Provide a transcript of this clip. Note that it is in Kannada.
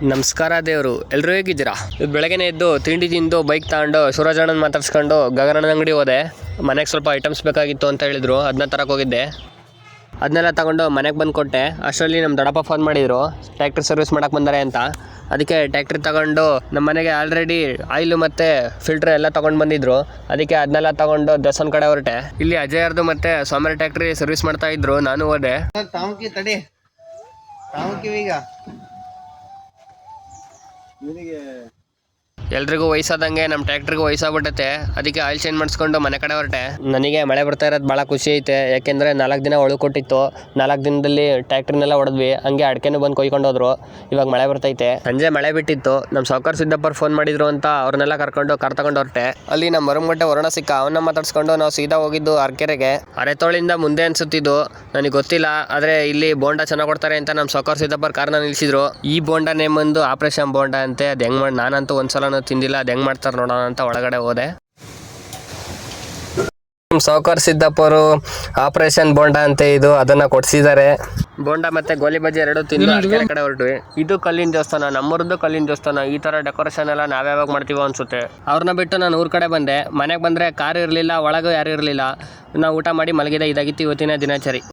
ನಮಸ್ಕಾರ ದೇವರು, ಎಲ್ಲರೂ ಹೇಗಿದ್ದೀರಾ? ಬೆಳಗ್ಗೆನೇ ಎದ್ದು ತಿಂಡಿ ತಿಂದು ಬೈಕ್ ತಗೊಂಡು ಸೂರಜಣ್ಣನ ಮಾತಾಡ್ಸ್ಕೊಂಡು ಗಗನನ ಅಂಗಡಿ ಹೋದೆ. ಮನೆಗೆ ಸ್ವಲ್ಪ ಐಟಮ್ಸ್ ಬೇಕಾಗಿತ್ತು ಅಂತ ಹೇಳಿದ್ರು, ಅದನ್ನ ತರಕ್ಕೆ ಹೋಗಿದ್ದೆ. ಅದನ್ನೆಲ್ಲ ತಗೊಂಡು ಮನೆಗೆ ಬಂದು ಕೊಟ್ಟೆ. ಅಷ್ಟರಲ್ಲಿ ನಮ್ಮ ದೊಡ್ಡಪ್ಪ ಫೋನ್ ಮಾಡಿದರು, ಟ್ಯಾಕ್ಟ್ರಿ ಸರ್ವಿಸ್ ಮಾಡೋಕ್ಕೆ ಬಂದಾರೆ ಅಂತ. ಅದಕ್ಕೆ ಟ್ಯಾಕ್ಟ್ರಿ ತಗೊಂಡು ನಮ್ಮ ಮನೆಗೆ ಆಲ್ರೆಡಿ ಆಯಿಲು ಮತ್ತು ಫಿಲ್ಟ್ರ್ ಎಲ್ಲ ತೊಗೊಂಡು ಬಂದಿದ್ರು. ಅದಕ್ಕೆ ಅದನ್ನೆಲ್ಲ ತಗೊಂಡು ದೇವಸ್ಥಾನ ಕಡೆ ಹೊರಟೆ. ಇಲ್ಲಿ ಅಜಯರ್ದು ಮತ್ತು ಸೋಮರ್ ಟ್ಯಾಕ್ಟ್ರಿ ಸರ್ವಿಸ್ ಮಾಡ್ತಾಯಿದ್ರು, ನಾನು ಹೋದೆ. ಎಲ್ರಿಗೂ ವಯಸ್ಸಾದಂಗೆ ನಮ್ಮ ಟ್ಯಾಕ್ಟ್ರಿಗೆ ವಯಸ್ಸಾಗ್ಬಿಟ್ಟೈತೆ. ಅದಕ್ಕೆ ಆಯಿಲ್ ಚೇಂಜ್ ಮಾಡಿಸ್ಕೊಂಡು ಮನೆ ಕಡೆ ಹೊರಟೆ. ನನಗೆ ಮಳೆ ಬರ್ತಾ ಇರೋದು ಭಾಳ ಖುಷಿ ಐತೆ. ಯಾಕೆಂದರೆ 4 ದಿನ ಒಳಗೆ ಕೊಟ್ಟಿತ್ತು. 4 ದಿನದಲ್ಲಿ ಟ್ಯಾಕ್ಟ್ರಿನೆಲ್ಲ ಹೊಡೆದ್ವಿ. ಹಂಗೆ ಅಡಿಕೆನೂ ಬಂದು ಕೊಯ್ಕೊಂಡು ಹೋದ್ರು. ಇವಾಗ ಮಳೆ ಬರ್ತೈತೆ. ಸಂಜೆ ಮಳೆ ಬಿಟ್ಟಿತ್ತು. ನಮ್ಮ ಸಾವುಕಾರ ಸಿದ್ದಪ್ಪರು ಫೋನ್ ಮಾಡಿದ್ರು ಅಂತ ಅವ್ರನ್ನೆಲ್ಲ ಕರ್ಕೊಂಡು ಕಾರ್ ತಗೊಂಡು ಹೊರಟೆ. ಅಲ್ಲಿ ನಮ್ಮ ಮರುಮಗಟ್ಟೆ ವರುಣ ಸಿಕ್ಕ. ಅವನ್ನ ಮಾತಾಡ್ಸ್ಕೊಂಡು ನಾವು ಸೀದಾ ಹೋಗಿದ್ದು ಅರಕೆರೆಗೆ. ಅರೆತೋಳಿಂದ ಮುಂದೆ ಅನ್ಸುತ್ತಿದ್ದು, ನನಗೆ ಗೊತ್ತಿಲ್ಲ. ಆದರೆ ಇಲ್ಲಿ ಬೋಂಡ ಚೆನ್ನಾಗಿ ಕೊಡ್ತಾರೆ ಅಂತ ನಮ್ಮ ಸಾವುಕಾರ ಸಿದ್ದಪ್ಪರು ಕಾರ್ನ ನಿಲ್ಲಿಸಿದ್ರು. ಈ ಬೋಂಡ ನೇಮ್ ಬಂದು ಆಪರೇಷನ್ ಬೋಂಡ ಅಂತೆ. ಅದು ಹೆಂಗೆ ಮಾಡಿ, ನಾನಂತೂ ಒಂದ್ಸಲ ತಿಂದಿಲ್ಲ. ಅದು ಹೆಂಗೆ ಮಾಡ್ತಾರೆ ನೋಡೋಣ ಅಂತ ಒಳಗಡೆ ಹೋದೆ. ನಮ್ಮ ಸಾವುಕಾರ ಸಿದ್ದಪ್ಪರು ಆಪರೇಷನ್ ಬೋಂಡ ಅಂತೆ ಇದು, ಅದನ್ನ ಕೊಡ್ಸಿದ್ದಾರೆ. ಬೋಂಡ ಮತ್ತೆ ಗೋಲಿ ಬಜ್ಜಿ ಎರಡು ತಿಂದು ಅರಕೆರೆ ಕಡೆ ಹೊರಟ್ವಿ. ಇದು ಕಲ್ಲಿನ ದೇವಸ್ಥಾನ, ನಮ್ಮೂರದ್ದು ಕಲ್ಲಿನ ದೇವಸ್ಥಾನ. ಈ ಥರ ಡೆಕೋರೇಷನ್ ಎಲ್ಲ ನಾವ್ಯಾವಾಗ ಮಾಡ್ತೀವೋ ಅನ್ಸುತ್ತೆ. ಅವ್ರನ್ನ ಬಿಟ್ಟು ನಾನು ಊರ ಕಡೆ ಬಂದೆ. ಮನೆಗೆ ಬಂದರೆ ಕಾರ್ ಇರಲಿಲ್ಲ, ಒಳಗೂ ಯಾರು ಇರಲಿಲ್ಲ. ನಾವು ಊಟ ಮಾಡಿ ಮಲಗಿದೆ. ಇದಾಗಿತ್ತು ಇವತ್ತಿನ ದಿನಚರಿ.